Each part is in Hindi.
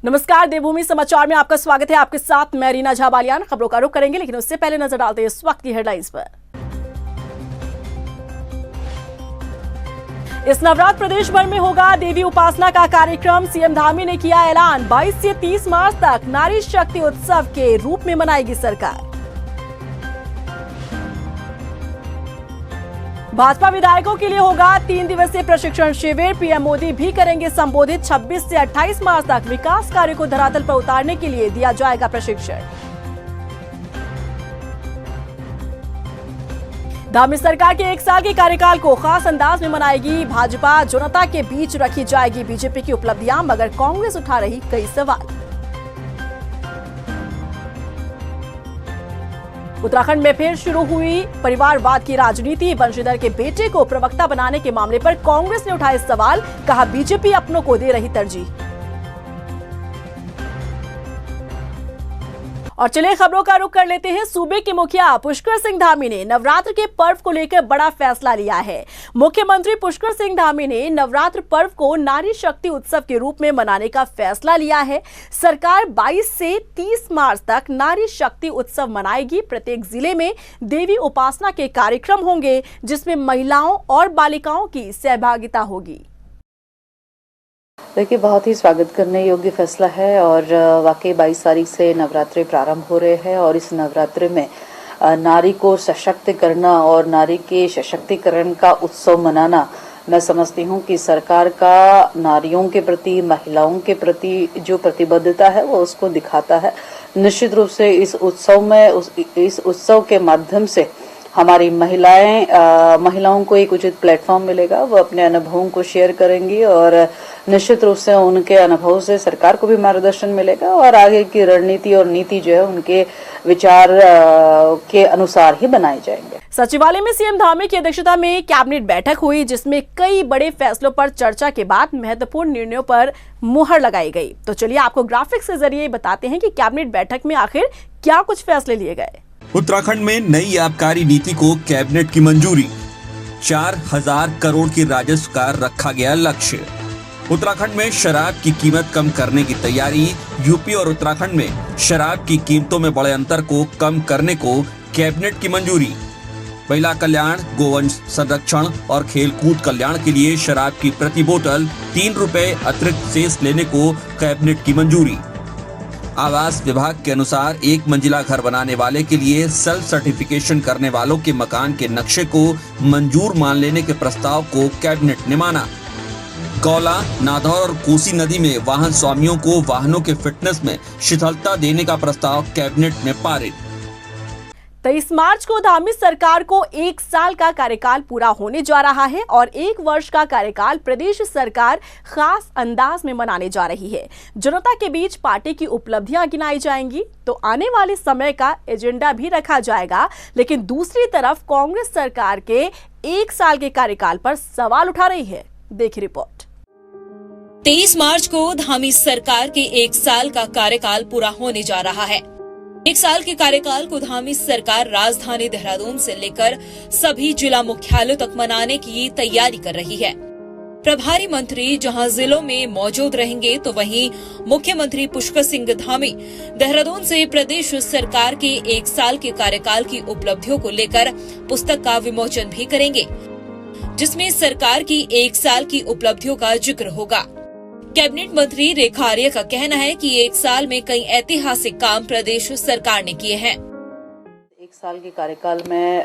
नमस्कार, देवभूमि समाचार में आपका स्वागत है। आपके साथ मैं रीना झा बालियान। खबरों का रुख करेंगे, लेकिन उससे पहले नजर डालते हैं इस वक्त की हेडलाइंस पर। इस नवरात्र प्रदेश भर में होगा देवी उपासना का कार्यक्रम। सीएम धामी ने किया ऐलान, 22 से 30 मार्च तक नारी शक्ति उत्सव के रूप में मनाएगी सरकार। भाजपा विधायकों के लिए होगा 3 दिवसीय प्रशिक्षण शिविर। पीएम मोदी भी करेंगे संबोधित। 26 से 28 मार्च तक विकास कार्य को धरातल पर उतारने के लिए दिया जाएगा प्रशिक्षण। धामी सरकार के 1 साल के कार्यकाल को खास अंदाज में मनाएगी भाजपा। जनता के बीच रखी जाएगी बीजेपी की उपलब्धियां, मगर कांग्रेस उठा रही कई सवाल। उत्तराखंड में फिर शुरू हुई परिवारवाद की राजनीति। बंशीधर के बेटे को प्रवक्ता बनाने के मामले पर कांग्रेस ने उठाए सवाल, कहा बीजेपी अपनों को दे रही तरजीह। और चलिए खबरों का रुख कर लेते हैं। सूबे के मुखिया पुष्कर सिंह धामी ने नवरात्र के पर्व को लेकर बड़ा फैसला लिया है। मुख्यमंत्री पुष्कर सिंह धामी ने नवरात्र पर्व को नारी शक्ति उत्सव के रूप में मनाने का फैसला लिया है। सरकार 22 से 30 मार्च तक नारी शक्ति उत्सव मनाएगी। प्रत्येक जिले में देवी उपासना के कार्यक्रम होंगे, जिसमें महिलाओं और बालिकाओं की सहभागिता होगी। देखिए, बहुत ही स्वागत करने योग्य फैसला है और वाकई 22 तारीख से नवरात्रि प्रारंभ हो रहे हैं और इस नवरात्रि में नारी को सशक्त करना और नारी के सशक्तिकरण का उत्सव मनाना, मैं समझती हूँ कि सरकार का नारियों के प्रति, महिलाओं के प्रति जो प्रतिबद्धता है वो उसको दिखाता है। निश्चित रूप से इस उत्सव के माध्यम से हमारी महिलाओं को एक उचित प्लेटफॉर्म मिलेगा। वो अपने अनुभवों को शेयर करेंगी और निश्चित रूप से उनके अनुभव से सरकार को भी मार्गदर्शन मिलेगा और आगे की रणनीति और नीति जो है उनके विचार के अनुसार ही बनाए जाएंगे। सचिवालय में सीएम धामी की अध्यक्षता में कैबिनेट बैठक हुई, जिसमें कई बड़े फैसलों पर चर्चा के बाद महत्वपूर्ण निर्णयों पर मुहर लगाई गई। तो चलिए आपको ग्राफिक्स के जरिए बताते हैं कि कैबिनेट बैठक में आखिर क्या कुछ फैसले लिए गए। उत्तराखंड में नई आबकारी नीति को कैबिनेट की मंजूरी। 4000 करोड़ की राजस्व का रखा गया लक्ष्य। उत्तराखंड में शराब की कीमत कम करने की तैयारी। यूपी और उत्तराखंड में शराब की कीमतों में बड़े अंतर को कम करने को कैबिनेट की मंजूरी। महिला कल्याण, गोवंश संरक्षण और खेल कूद कल्याण के लिए शराब की प्रति बोतल 3 रुपए अतिरिक्त सेस लेने को कैबिनेट की मंजूरी। आवास विभाग के अनुसार 1 मंजिला घर बनाने वाले के लिए सेल्फ सर्टिफिकेशन करने वालों के मकान के नक्शे को मंजूर मान लेने के प्रस्ताव को कैबिनेट ने माना। गौला, नाधौर और कोसी नदी में वाहन स्वामियों को वाहनों के फिटनेस में शिथिलता देने का प्रस्ताव कैबिनेट ने पारित। 23 मार्च को धामी सरकार को 1 साल का कार्यकाल पूरा होने जा रहा है और 1 वर्ष का कार्यकाल प्रदेश सरकार खास अंदाज में मनाने जा रही है। जनता के बीच पार्टी की उपलब्धियां गिनाई जाएंगी तो आने वाले समय का एजेंडा भी रखा जाएगा। लेकिन दूसरी तरफ कांग्रेस सरकार के 1 साल के कार्यकाल पर सवाल उठा रही है। देखिए रिपोर्ट। 23 मार्च को धामी सरकार के 1 साल का कार्यकाल पूरा होने जा रहा है। 1 साल के कार्यकाल को धामी सरकार राजधानी देहरादून से लेकर सभी जिला मुख्यालयों तक मनाने की तैयारी कर रही है। प्रभारी मंत्री जहां जिलों में मौजूद रहेंगे, तो वहीं मुख्यमंत्री पुष्कर सिंह धामी देहरादून से प्रदेश सरकार के 1 साल के कार्यकाल की उपलब्धियों को लेकर पुस्तक का विमोचन भी करेंगे, जिसमें सरकार की 1 साल की उपलब्धियों का जिक्र होगा। कैबिनेट मंत्री रेखा आर्य का कहना है कि 1 साल में कई ऐतिहासिक काम प्रदेश सरकार ने किए हैं। 1 साल के कार्यकाल में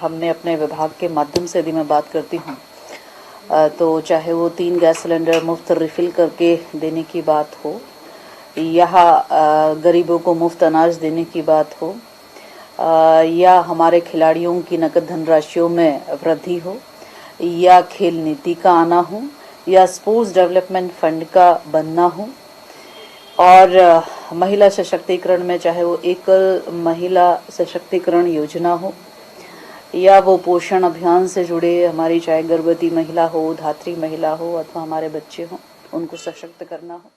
हमने अपने विभाग के माध्यम से यदि मैं बात करती हूँ तो चाहे वो 3 गैस सिलेंडर मुफ्त रिफिल करके देने की बात हो, या गरीबों को मुफ्त अनाज देने की बात हो, या हमारे खिलाड़ियों की नकद धनराशियों में वृद्धि हो, या खेल नीति का आना हो, या स्पोर्ट्स डेवलपमेंट फंड का बनना हो, और महिला सशक्तिकरण में चाहे वो एकल महिला सशक्तिकरण योजना हो, या वो पोषण अभियान से जुड़े हमारी चाहे गर्भवती महिला हो, धात्री महिला हो अथवा हमारे बच्चे हो, उनको सशक्त करना हो।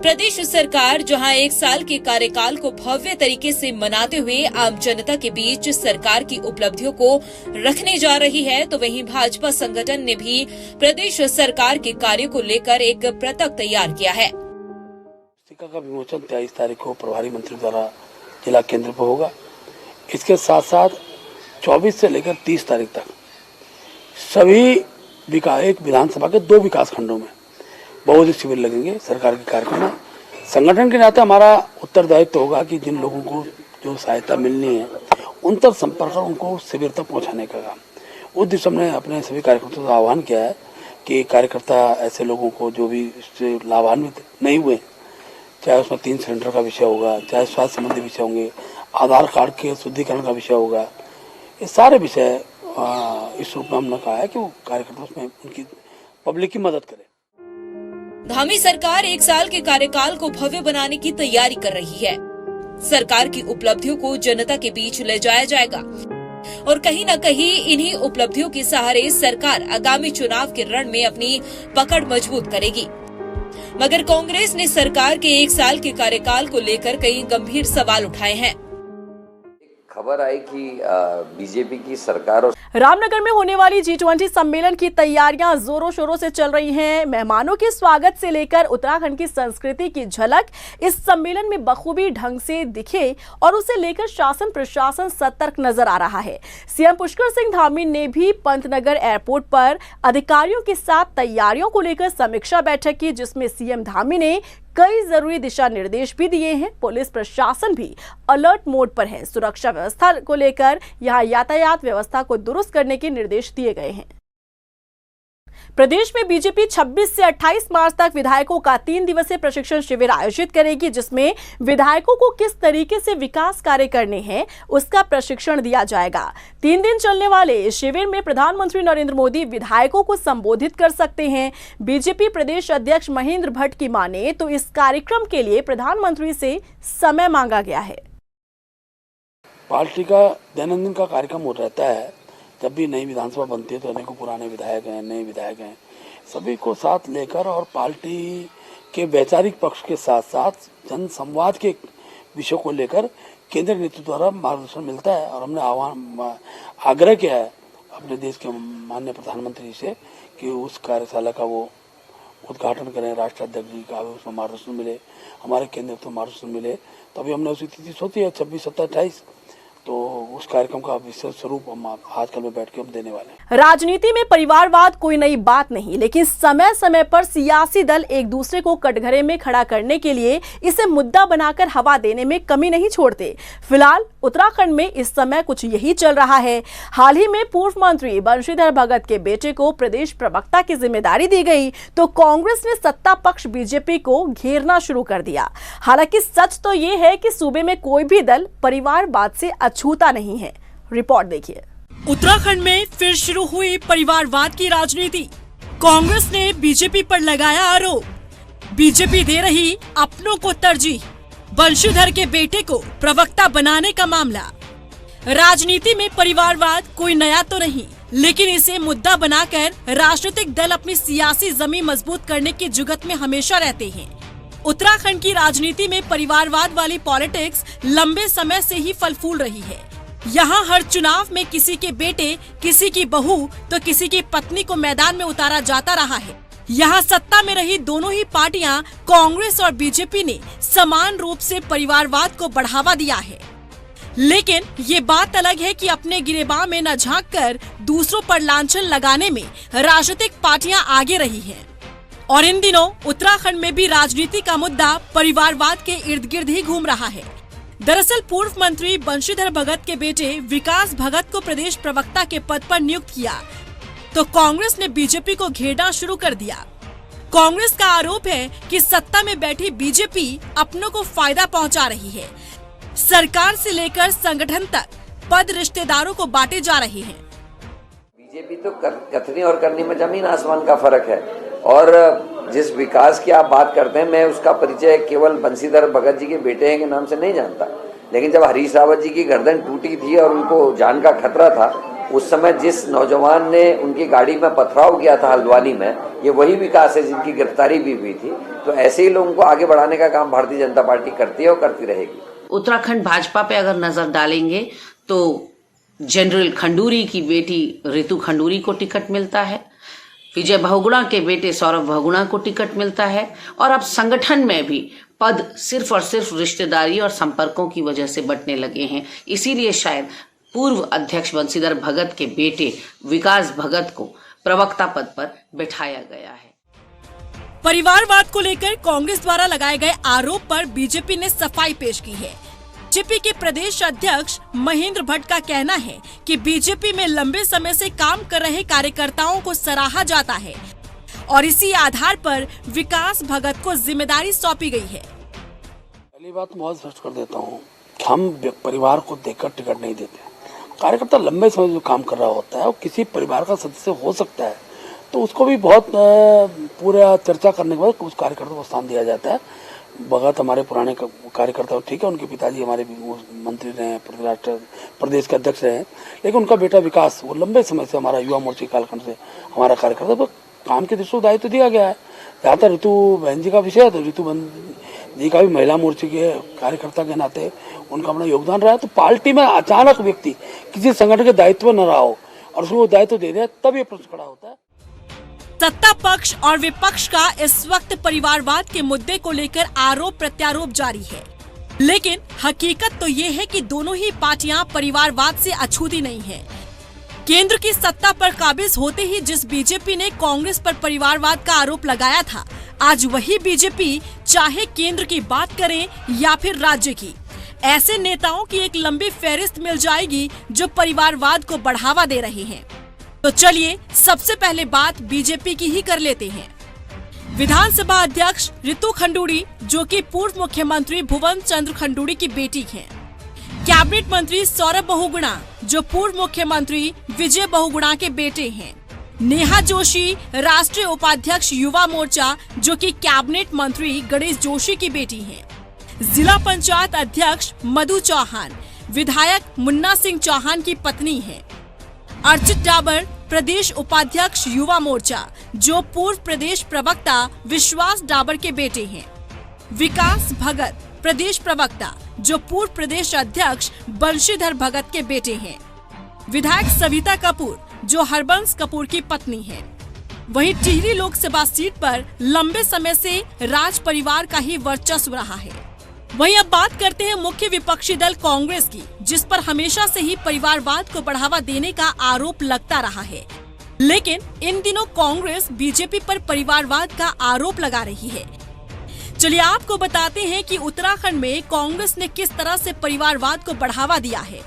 प्रदेश सरकार जहां 1 साल के कार्यकाल को भव्य तरीके से मनाते हुए आम जनता के बीच सरकार की उपलब्धियों को रखने जा रही है, तो वहीं भाजपा संगठन ने भी प्रदेश सरकार के कार्यों को लेकर एक पत्रक तैयार किया है। पुस्तिका का विमोचन 23 तारीख को प्रभारी मंत्री द्वारा जिला केंद्र पर होगा। इसके साथ साथ 24 से लेकर 30 तारीख तक सभी एक विधानसभा के 2 विकास खंडों में बहुउद्देशीय शिविर लगेंगे। सरकार के कार्यक्रम में संगठन के नाते हमारा उत्तरदायित्व होगा कि जिन लोगों को जो सहायता मिलनी है उन तक संपर्क कर उनको शिविर तक पहुंचाने का काम। उस दिशा हमने अपने सभी कार्यकर्ताओं का आह्वान किया है कि कार्यकर्ता ऐसे लोगों को जो भी इससे लाभान्वित नहीं हुए, चाहे उसमें 3 सिलेंडर का विषय होगा, चाहे स्वास्थ्य संबंधी विषय होंगे, आधार कार्ड के शुद्धिकरण का विषय होगा, ये सारे विषय इस रूप में हमने कहा है कि वो कार्यकर्ता उसमें उनकी पब्लिक की मदद करें। धामी सरकार 1 साल के कार्यकाल को भव्य बनाने की तैयारी कर रही है। सरकार की उपलब्धियों को जनता के बीच ले जाया जाएगा और कहीं न कहीं इन्हीं उपलब्धियों के सहारे सरकार आगामी चुनाव के रण में अपनी पकड़ मजबूत करेगी। मगर कांग्रेस ने सरकार के 1 साल के कार्यकाल को लेकर कई गंभीर सवाल उठाए हैं। खबर आई कि बीजेपी की सरकार और रामनगर में होने वाली G20 सम्मेलन की तैयारियां जोरों शोरों से चल रही हैं। मेहमानों के स्वागत से लेकर उत्तराखंड की संस्कृति की झलक इस सम्मेलन में बखूबी ढंग से दिखे और उसे लेकर शासन प्रशासन सतर्क नजर आ रहा है। सीएम पुष्कर सिंह धामी ने भी पंतनगर एयरपोर्ट पर अधिकारियों के साथ तैयारियों को लेकर समीक्षा बैठक की, जिसमें सीएम धामी ने कई जरूरी दिशा निर्देश भी दिए हैं। पुलिस प्रशासन भी अलर्ट मोड पर है। सुरक्षा व्यवस्था को लेकर यहां यातायात व्यवस्था को दुरुस्त करने के निर्देश दिए गए हैं। प्रदेश में बीजेपी 26 से 28 मार्च तक विधायकों का 3 दिवसीय प्रशिक्षण शिविर आयोजित करेगी, जिसमें विधायकों को किस तरीके से विकास कार्य करने हैं उसका प्रशिक्षण दिया जाएगा। 3 दिन चलने वाले इस शिविर में प्रधानमंत्री नरेंद्र मोदी विधायकों को संबोधित कर सकते हैं। बीजेपी प्रदेश अध्यक्ष महेंद्र भट्ट की माने तो इस कार्यक्रम के लिए प्रधानमंत्री से समय मांगा गया है। पार्टी का दैनंदिन का कार्यक्रम हो रहता है। जब भी नई विधानसभा बनती है तो अनेकों पुराने विधायक हैं, नए विधायक हैं, सभी को साथ लेकर और पार्टी के वैचारिक पक्ष के साथ साथ जन संवाद के विषयों को लेकर केंद्र नेतृत्व द्वारा मार्गदर्शन मिलता है। और हमने आग्रह किया है अपने देश के माननीय प्रधानमंत्री से कि उस कार्यशाला का वो उद्घाटन करें, राष्ट्राध्यक्ष जी का उसमें मार्गदर्शन मिले, हमारे केंद्र नेतृत्व मार्गदर्शन मिले। तभी हमने उसकी तिथि सोची है 26, 27, 28, तो उस कार्यक्रम का विशेष स्वरूप हम आजकल में बैठ के हम देने वाले हैं। राजनीति में परिवारवाद कोई नई बात नहीं, लेकिन समय समय पर सियासी दल एक दूसरे को कटघरे में खड़ा करने के लिए इसे मुद्दा बनाकर हवा देने में कमी नहीं छोड़ते। फिलहाल उत्तराखंड में इस समय कुछ यही चल रहा है। हाल ही में पूर्व मंत्री बंशीधर भगत के बेटे को प्रदेश प्रवक्ता की जिम्मेदारी दी गई तो कांग्रेस ने सत्ता पक्ष बीजेपी को घेरना शुरू कर दिया। हालांकि सच तो ये है कि सूबे में कोई भी दल परिवारवाद से अछूता नहीं है। रिपोर्ट देखिए। उत्तराखंड में फिर शुरू हुई परिवारवाद की राजनीति। कांग्रेस ने बीजेपी पर लगाया आरोप। बीजेपी दे रही अपनों को तरजीह। बंशीधर के बेटे को प्रवक्ता बनाने का मामला। राजनीति में परिवारवाद कोई नया तो नहीं, लेकिन इसे मुद्दा बनाकर राजनीतिक दल अपनी सियासी जमीन मजबूत करने की जुगत में हमेशा रहते हैं। उत्तराखंड की राजनीति में परिवारवाद वाली पॉलिटिक्स लंबे समय से ही फल फूल रही है। यहाँ हर चुनाव में किसी के बेटे, किसी की बहू तो किसी की पत्नी को मैदान में उतारा जाता रहा है। यहाँ सत्ता में रही दोनों ही पार्टियां कांग्रेस और बीजेपी ने समान रूप से परिवारवाद को बढ़ावा दिया है। लेकिन ये बात अलग है कि अपने गिरेबान में न झांककर दूसरों पर लांछन लगाने में राजनीतिक पार्टियां आगे रही हैं। और इन दिनों उत्तराखंड में भी राजनीति का मुद्दा परिवारवाद के इर्द गिर्द ही घूम रहा है। दरअसल पूर्व मंत्री बंशीधर भगत के बेटे विकास भगत को प्रदेश प्रवक्ता के पद पर नियुक्त किया तो कांग्रेस ने बीजेपी को घेरना शुरू कर दिया। कांग्रेस का आरोप है कि सत्ता में बैठी बीजेपी अपनों को फायदा पहुंचा रही है। सरकार से लेकर संगठन तक पद रिश्तेदारों को बांटे जा रहे हैं। बीजेपी तो कथनी और करनी में जमीन आसमान का फर्क है। और जिस विकास की आप बात करते हैं, मैं उसका परिचय केवल बंशीधर भगत जी के बेटे हैं के नाम से नहीं जानता, लेकिन जब हरीश रावत जी की गर्दन टूटी थी और उनको जान का खतरा था, उस समय जिस नौजवान ने उनकी गाड़ी में पथराव किया था हल्द्वानी में, ये वही विकास है जिनकी गिरफ्तारी भी हुई थी। तो ऐसे ही लोगों को आगे बढ़ाने का काम भारतीय जनता पार्टी करती है और करती रहेगी। उत्तराखंड भाजपा पे अगर नजर डालेंगे तो जनरल खंडूरी की बेटी रितु खंडूरी को टिकट मिलता है। विजय बहुगुणा के बेटे सौरभ बहुगुणा को टिकट मिलता है और अब संगठन में भी पद सिर्फ और सिर्फ रिश्तेदारी और संपर्कों की वजह से बंटने लगे हैं। इसीलिए शायद पूर्व अध्यक्ष बंशीधर भगत के बेटे विकास भगत को प्रवक्ता पद पर बैठाया गया है। परिवारवाद को लेकर कांग्रेस द्वारा लगाए गए आरोप पर बीजेपी ने सफाई पेश की है। बीजेपी के प्रदेश अध्यक्ष महेंद्र भट्ट का कहना है कि बीजेपी में लंबे समय से काम कर रहे कार्यकर्ताओं को सराहा जाता है और इसी आधार पर विकास भगत को जिम्मेदारी सौंपी गई है। पहली बात बहुत स्पष्ट कर देता हूँ, हम परिवार को देखकर टिकट नहीं देते। कार्यकर्ता लंबे समय जो काम कर रहा होता है और किसी परिवार का सदस्य हो सकता है तो उसको भी बहुत पूरा चर्चा करने के बाद उस कार्यकर्ता को स्थान दिया जाता है। भगत हमारे पुराने कार्यकर्ता ठीक है, उनके पिताजी हमारे मंत्री रहे, प्रदेश के अध्यक्ष रहे, लेकिन उनका बेटा विकास वो लंबे समय से हमारा युवा मोर्चा कालखंड से हमारा कार्यकर्ता, तो काम के दृष्टि दायित्व दिया गया है। जहाँ तक ऋतु बहन जी का विषय है तो ऋतु बहन जी का भी महिला मोर्चे के कार्यकर्ता के नाते उनका अपना योगदान रहा है। तो पार्टी में अचानक व्यक्ति किसी संगठन के दायित्व न रहा हो और उसको दायित्व दे दे तब ये प्रश्न खड़ा होता है। सत्ता पक्ष और विपक्ष का इस वक्त परिवारवाद के मुद्दे को लेकर आरोप प्रत्यारोप जारी है, लेकिन हकीकत तो ये है कि दोनों ही पार्टियां परिवारवाद से अछूती नहीं हैं। केंद्र की सत्ता पर काबिज होते ही जिस बीजेपी ने कांग्रेस पर परिवारवाद का आरोप लगाया था, आज वही बीजेपी चाहे केंद्र की बात करें या फिर राज्य की, ऐसे नेताओं की एक लंबी फहरिस्त मिल जाएगी जो परिवारवाद को बढ़ावा दे रहे हैं। तो चलिए सबसे पहले बात बीजेपी की ही कर लेते हैं। विधानसभा अध्यक्ष ऋतु खंडूड़ी, जो कि पूर्व मुख्यमंत्री भुवन चंद्र खंडूड़ी की बेटी हैं। कैबिनेट मंत्री सौरभ बहुगुणा, जो पूर्व मुख्यमंत्री विजय बहुगुणा के बेटे हैं। नेहा जोशी, राष्ट्रीय उपाध्यक्ष युवा मोर्चा, जो कि कैबिनेट मंत्री गणेश जोशी की बेटी हैं। जिला पंचायत अध्यक्ष मधु चौहान, विधायक मुन्ना सिंह चौहान की पत्नी हैं। अर्चित डाबर, प्रदेश उपाध्यक्ष युवा मोर्चा, जो पूर्व प्रदेश प्रवक्ता विश्वास डाबर के बेटे हैं। विकास भगत, प्रदेश प्रवक्ता, जो पूर्व प्रदेश अध्यक्ष बंशीधर भगत के बेटे हैं। विधायक सविता कपूर, जो हरबंस कपूर की पत्नी है। वहीं टिहरी लोकसभा सीट पर लंबे समय से राज परिवार का ही वर्चस्व रहा है। वहीं अब बात करते हैं मुख्य विपक्षी दल कांग्रेस की, जिस पर हमेशा से ही परिवारवाद को बढ़ावा देने का आरोप लगता रहा है। लेकिन इन दिनों कांग्रेस बीजेपी पर परिवारवाद का आरोप लगा रही है। चलिए आपको बताते हैं कि उत्तराखंड में कांग्रेस ने किस तरह से परिवारवाद को बढ़ावा दिया है।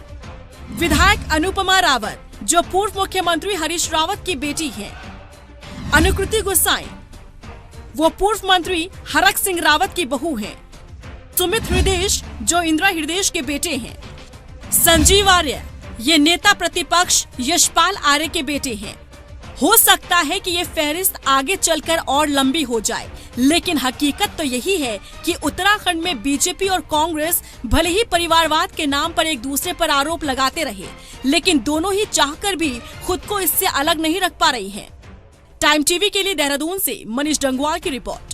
विधायक अनुपमा रावत, जो पूर्व मुख्यमंत्री हरीश रावत की बेटी हैं। अनुकृति गोसाई, वो पूर्व मंत्री हरक सिंह रावत की बहू हैं। सुमित हृदेश, जो इंदिरा हृदेश के बेटे हैं। संजीव आर्य, ये नेता प्रतिपक्ष यशपाल आर्य के बेटे हैं। हो सकता है कि ये फहरिस्त आगे चलकर और लंबी हो जाए, लेकिन हकीकत तो यही है कि उत्तराखंड में बीजेपी और कांग्रेस भले ही परिवारवाद के नाम पर एक दूसरे पर आरोप लगाते रहे, लेकिन दोनों ही चाहकर भी खुद को इससे अलग नहीं रख पा रही हैं। टाइम टीवी के लिए देहरादून से मनीष डंगवाल की रिपोर्ट।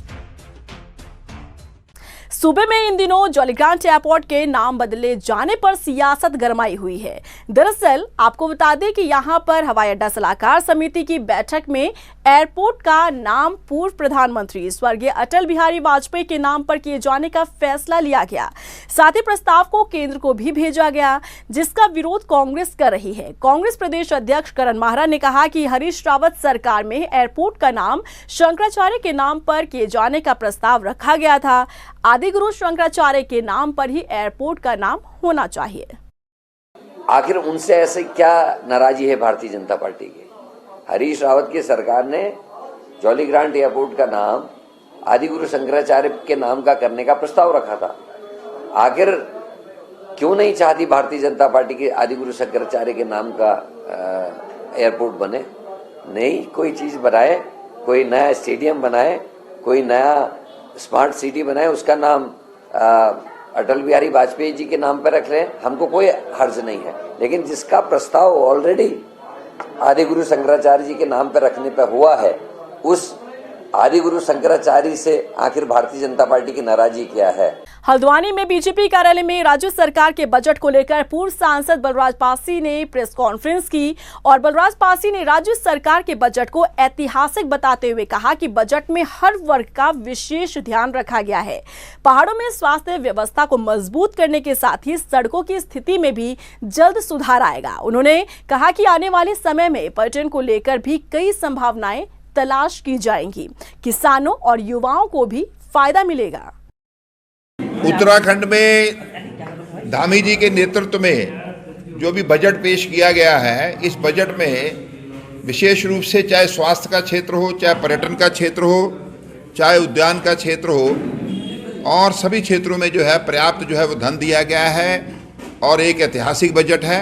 सूबे में इन दिनों जॉलीग्रांट एयरपोर्ट के नाम बदले जाने पर सियासत गरमाई हुई है। दरअसल आपको बता दें कि यहां पर हवाई अड्डा सलाहकार समिति की बैठक में एयरपोर्ट का नाम पूर्व प्रधानमंत्री स्वर्गीय अटल बिहारी वाजपेयी के नाम पर किए जाने का फैसला लिया गया। साथ ही प्रस्ताव को केंद्र को भी भेजा गया, जिसका विरोध कांग्रेस कर रही है। कांग्रेस प्रदेश अध्यक्ष करण माहरा ने कहा कि हरीश रावत सरकार में एयरपोर्ट का नाम शंकराचार्य के नाम पर किए जाने का प्रस्ताव रखा गया था। आदिगुरु शंकराचार्य के नाम पर ही एयरपोर्ट का नाम होना चाहिए। आखिर उनसे ऐसे क्या नाराजी है भारतीय जनता पार्टी की? हरीश रावत की सरकार ने जॉलीग्रांट एयरपोर्ट का नाम आदिगुरु शंकराचार्य के नाम का करने का प्रस्ताव रखा था। आखिर क्यों नहीं चाहती भारतीय जनता पार्टी के आदिगुरु शंकराचार्य के नाम का एयरपोर्ट बने? नई कोई चीज बनाए, कोई नया स्टेडियम बनाए, कोई नया स्मार्ट सिटी बनाए, उसका नाम अटल बिहारी वाजपेयी जी के नाम पर रख रहे हैं, हमको कोई हर्ज नहीं है। लेकिन जिसका प्रस्ताव ऑलरेडी आदिगुरु शंकराचार्य जी के नाम पर रखने पर हुआ है, उस आदिगुरु शंकराचार्य से आखिर भारतीय जनता पार्टी की नाराजगी क्या है। हल्द्वानी में बीजेपी कार्यालय में राज्य सरकार के बजट को लेकर पूर्व सांसद बलराज पासी ने प्रेस कॉन्फ्रेंस की और बलराज पासी ने राज्य सरकार के बजट को ऐतिहासिक बताते हुए कहा कि बजट में हर वर्ग का विशेष ध्यान रखा गया है। पहाड़ों में स्वास्थ्य व्यवस्था को मजबूत करने के साथ ही सड़कों की स्थिति में भी जल्द सुधार आएगा। उन्होंने कहा कि आने वाले समय में पर्यटन को लेकर भी कई संभावनाएं तलाश की जाएंगी। किसानों और युवाओं को भी फायदा मिलेगा। उत्तराखंड में धामी जी के नेतृत्व में जो भी बजट पेश किया गया है, इस बजट में विशेष रूप से चाहे स्वास्थ्य का क्षेत्र हो, चाहे पर्यटन का क्षेत्र हो, चाहे उद्यान का क्षेत्र हो, और सभी क्षेत्रों में जो है पर्याप्त जो है वो धन दिया गया है। और एक ऐतिहासिक बजट है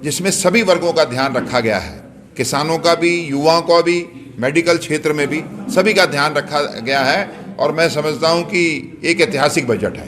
जिसमें सभी वर्गों का ध्यान रखा गया है, किसानों का भी, युवाओं का भी, मेडिकल क्षेत्र में भी सभी का ध्यान रखा गया है। और मैं समझता हूं कि एक ऐतिहासिक बजट है।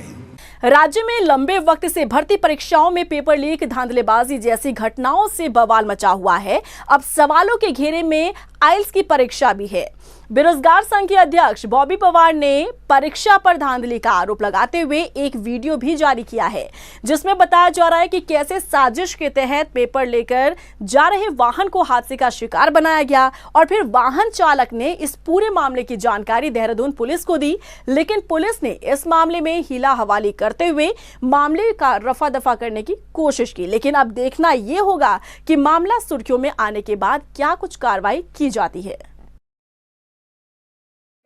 राज्य में लंबे वक्त से भर्ती परीक्षाओं में पेपर लीक, धांधलेबाजी जैसी घटनाओं से बवाल मचा हुआ है। अब सवालों के घेरे में आइल्स की परीक्षा भी है। बेरोजगार संघ के अध्यक्ष बॉबी पवार ने परीक्षा पर धांधली का आरोप लगाते हुए एक वीडियो भी जारी किया है, जिसमें बताया जा रहा है कि कैसे साजिश के तहत पेपर लेकर जा रहे वाहन को हादसे का शिकार बनाया गया और फिर वाहन चालक ने इस पूरे मामले की जानकारी देहरादून पुलिस को दी, लेकिन पुलिस ने इस मामले में हीला हवाली करते हुए मामले का रफा दफा करने की कोशिश की। लेकिन अब देखना यह होगा कि मामला सुर्खियों में आने के बाद क्या कुछ कार्रवाई की जाती है।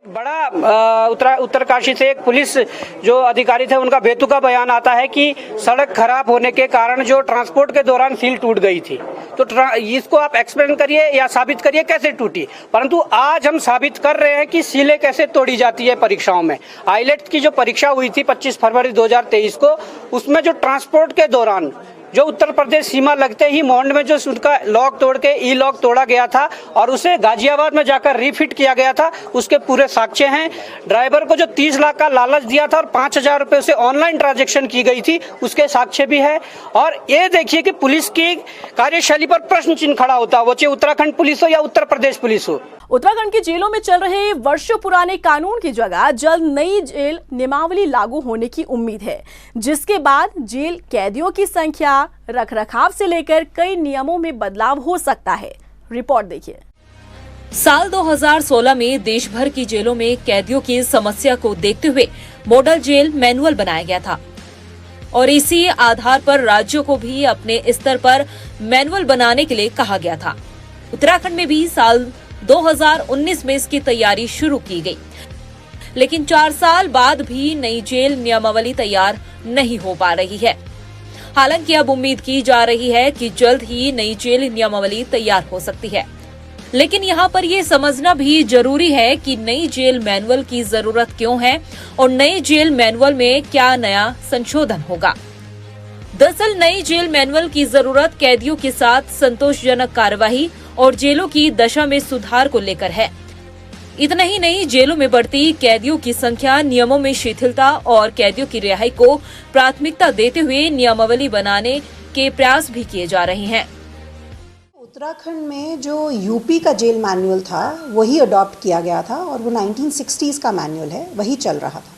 बड़ा उत्तरकाशी से एक पुलिस जो अधिकारी थे, उनका बेतुका बयान आता है कि सड़क खराब होने के कारण जो ट्रांसपोर्ट के दौरान सील टूट गई थी। तो इसको आप एक्सप्लेन करिए या साबित करिए कैसे टूटी। परंतु आज हम साबित कर रहे हैं कि सीलें कैसे तोड़ी जाती है परीक्षाओं में। आईलेट की जो परीक्षा हुई थी 25 फरवरी 2023 को, उसमें जो ट्रांसपोर्ट के दौरान जो उत्तर प्रदेश सीमा लगते ही मोहंड में जो उनका लॉक तोड़ के ई लॉक तोड़ा गया था और उसे गाजियाबाद में जाकर रीफिट किया गया था, उसके पूरे साक्ष्य हैं। ड्राइवर को जो 30 लाख का लालच दिया था और 5,000 रुपए से ऑनलाइन ट्रांजैक्शन की गई थी, उसके साक्ष्य भी है। और ये देखिए कि पुलिस की कार्यशैली पर प्रश्न चिन्ह खड़ा होता है, वो चाहे उत्तराखंड पुलिस हो या उत्तर प्रदेश पुलिस हो। उत्तराखंड की जेलों में चल रहे वर्षों पुराने कानून की जगह जल्द नई जेल नियमावली लागू होने की उम्मीद है, जिसके बाद जेल कैदियों की संख्या, रखरखाव से लेकर कई नियमों में बदलाव हो सकता है। रिपोर्ट देखिए। साल 2016 में देश भर की जेलों में कैदियों की समस्या को देखते हुए मॉडल जेल मैनुअल बनाया गया था और इसी आधार पर राज्यों को भी अपने स्तर पर मैनुअल बनाने के लिए कहा गया था। उत्तराखंड में भी साल 2019 में इसकी तैयारी शुरू की गई, लेकिन 4 साल बाद भी नई जेल नियमावली तैयार नहीं हो पा रही है। हालांकि अब उम्मीद की जा रही है कि जल्द ही नई जेल नियमावली तैयार हो सकती है, लेकिन यहाँ पर ये समझना भी जरूरी है कि नई जेल मैनुअल की जरूरत क्यों है और नई जेल मैनुअल में क्या नया संशोधन होगा। दरअसल नई जेल मैनुअल की जरूरत कैदियों के साथ संतोषजनक कार्यवाही और जेलों की दशा में सुधार को लेकर है। इतना ही नहीं, जेलों में बढ़ती कैदियों की संख्या, नियमों में शिथिलता और कैदियों की रिहाई को प्राथमिकता देते हुए नियमावली बनाने के प्रयास भी किए जा रहे हैं। उत्तराखंड में जो यूपी का जेल मैनुअल था वही अडॉप्ट किया गया था और वो 1960s का मैनुअल है, वही चल रहा था।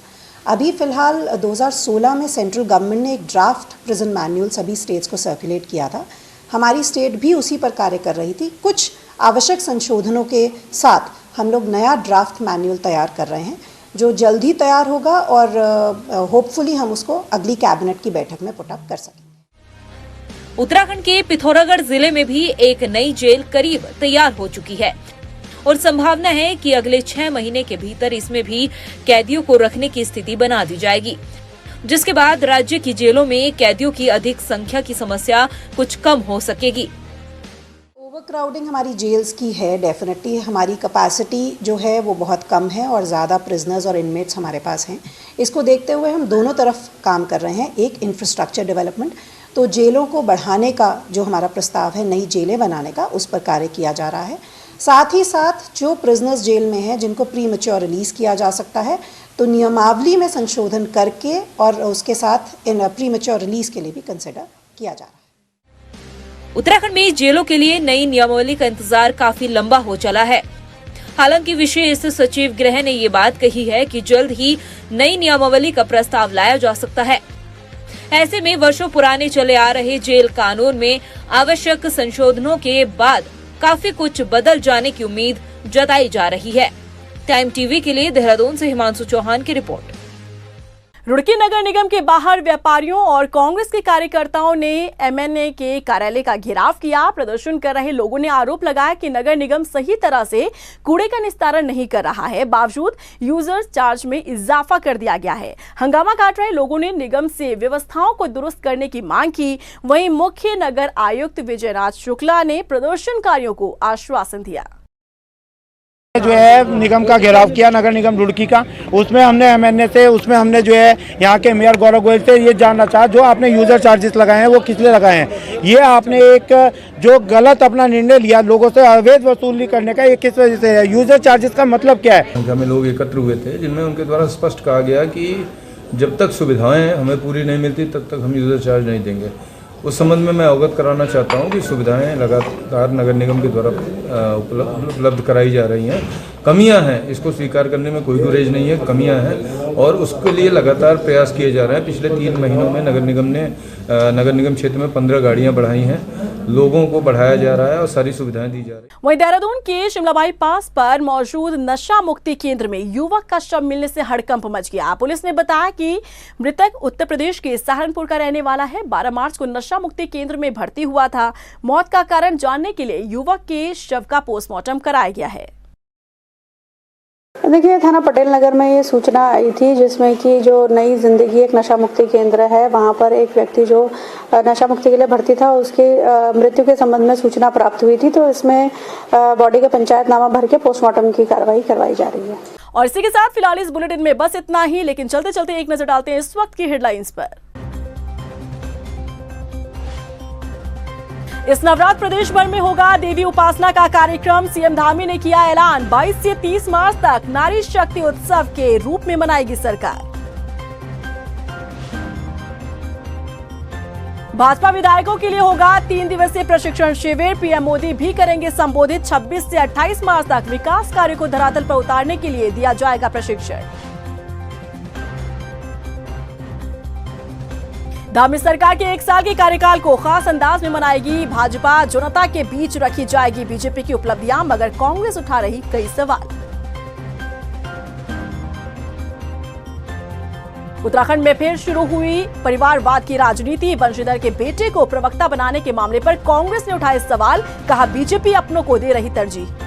अभी फिलहाल 2016 में सेंट्रल गवर्नमेंट ने एक ड्राफ्ट प्रिजन मैनुअल सभी स्टेट्स को सर्कुलेट किया था। हमारी स्टेट भी उसी पर कार्य कर रही थी। कुछ आवश्यक संशोधनों के साथ हम लोग नया ड्राफ्ट मैनुअल तैयार कर रहे हैं, जो जल्द ही तैयार होगा और होपफुली हम उसको अगली कैबिनेट की बैठक में पुट अप कर सकेंगे। उत्तराखंड के पिथौरागढ़ जिले में भी एक नई जेल करीब तैयार हो चुकी है और संभावना है कि अगले 6 महीने के भीतर इसमें भी कैदियों को रखने की स्थिति बना दी जाएगी, जिसके बाद राज्य की जेलों में कैदियों की अधिक संख्या की समस्या कुछ कम हो सकेगी। ओवरक्राउडिंग हमारी जेल्स की है, डेफिनेटली हमारी कैपेसिटी जो है वो बहुत कम है और ज़्यादा प्रिजनर्स और इनमेट्स हमारे पास हैं। इसको देखते हुए हम दोनों तरफ काम कर रहे हैं। एक इंफ्रास्ट्रक्चर डेवलपमेंट, तो जेलों को बढ़ाने का जो हमारा प्रस्ताव है, नई जेलें बनाने का, उस पर कार्य किया जा रहा है। साथ ही साथ जो प्रिजनर्स जेल में हैं जिनको प्री मैच्योर रिलीज़ किया जा सकता है, तो नियमावली में संशोधन करके और उसके साथ इन प्री मैच्योर रिलीज़ के लिए भी कंसिडर किया जा रहा है। उत्तराखंड में जेलों के लिए नई नियमावली का इंतजार काफी लंबा हो चला है। हालांकि विशेष सचिव गृह ने ये बात कही है कि जल्द ही नई नियमावली का प्रस्ताव लाया जा सकता है। ऐसे में वर्षों पुराने चले आ रहे जेल कानून में आवश्यक संशोधनों के बाद काफी कुछ बदल जाने की उम्मीद जताई जा रही है। टाइम टीवी के लिए देहरादून से हिमांशु चौहान की रिपोर्ट। रुड़की नगर निगम के बाहर व्यापारियों और कांग्रेस के कार्यकर्ताओं ने एमएनए के कार्यालय का घेराव किया। प्रदर्शन कर रहे लोगों ने आरोप लगाया कि नगर निगम सही तरह से कूड़े का निस्तारण नहीं कर रहा है, बावजूद यूजर चार्ज में इजाफा कर दिया गया है। हंगामा काट रहे लोगों ने निगम से व्यवस्थाओं को दुरुस्त करने की मांग की। वहीं मुख्य नगर आयुक्त विजयराज शुक्ला ने प्रदर्शनकारियों को आश्वासन दिया। जो है निगम का घेराव किया, नगर निगम रुड़की का, उसमें हमने एमएनए से, उसमें हमने जो है यहाँ के मेयर गौरव गोयल से ये जानना चाहा, जो आपने यूजर चार्जेस लगाए हैं वो किस लिए लगाए हैं। ये आपने एक जो गलत अपना निर्णय लिया लोगों से अवैध वसूली करने का, ये किस वजह से है? यूजर चार्जेस का मतलब क्या है? संख्या में लोग एकत्र हुए थे जिनमें उनके द्वारा स्पष्ट कहा गया कि जब तक सुविधाएं हमें पूरी नहीं मिलती तब तक हम यूजर चार्ज नहीं देंगे। उस संबंध में मैं अवगत कराना चाहता हूं कि सुविधाएं लगातार नगर निगम के द्वारा उपलब्ध कराई जा रही हैं। कमियां हैं, इसको स्वीकार करने में कोई गुरेज नहीं है, कमियां हैं और उसके लिए लगातार प्रयास किए जा रहे हैं। पिछले 3 महीनों में नगर निगम क्षेत्र में 15 गाड़ियां बढ़ाई हैं, लोगों को बढ़ाया जा रहा है और सारी सुविधाएं दी जा रही है। वहीं देहरादून के शिमलाबाई पास पर मौजूद नशा मुक्ति केंद्र में युवक का शव मिलने से हड़कंप मच गया। पुलिस ने बताया कि मृतक उत्तर प्रदेश के सहारनपुर का रहने वाला है। 12 मार्च को नशा मुक्ति केंद्र में भर्ती हुआ था। मौत का कारण जानने के लिए युवक के शव का पोस्टमार्टम कराया गया है। देखिए, थाना पटेल नगर में ये सूचना आई थी जिसमें कि जो नई जिंदगी एक नशा मुक्ति केंद्र है, वहां पर एक व्यक्ति जो नशा मुक्ति के लिए भर्ती था, उसकी मृत्यु के संबंध में सूचना प्राप्त हुई थी। तो इसमें बॉडी का पंचायतनामा भर के पोस्टमार्टम की कार्रवाई करवाई जा रही है। और इसी के साथ फिलहाल इस बुलेटिन में बस इतना ही, लेकिन चलते चलते एक नजर डालते हैं इस वक्त की हेडलाइंस पर। इस नवरात्र प्रदेश भर में होगा देवी उपासना का कार्यक्रम। सीएम धामी ने किया ऐलान, 22 से 30 मार्च तक नारी शक्ति उत्सव के रूप में मनाएगी सरकार। भाजपा विधायकों के लिए होगा 3 दिवसीय प्रशिक्षण शिविर। पीएम मोदी भी करेंगे संबोधित। 26 से 28 मार्च तक विकास कार्य को धरातल पर उतारने के लिए दिया जाएगा प्रशिक्षण। धामी सरकार के 1 साल के कार्यकाल को खास अंदाज में मनाएगी भाजपा। जनता के बीच रखी जाएगी बीजेपी की उपलब्धियां, मगर कांग्रेस उठा रही कई सवाल। उत्तराखंड में फिर शुरू हुई परिवारवाद की राजनीति। बंशीधर के बेटे को प्रवक्ता बनाने के मामले पर कांग्रेस ने उठाए सवाल, कहा बीजेपी अपनों को दे रही तरजीह।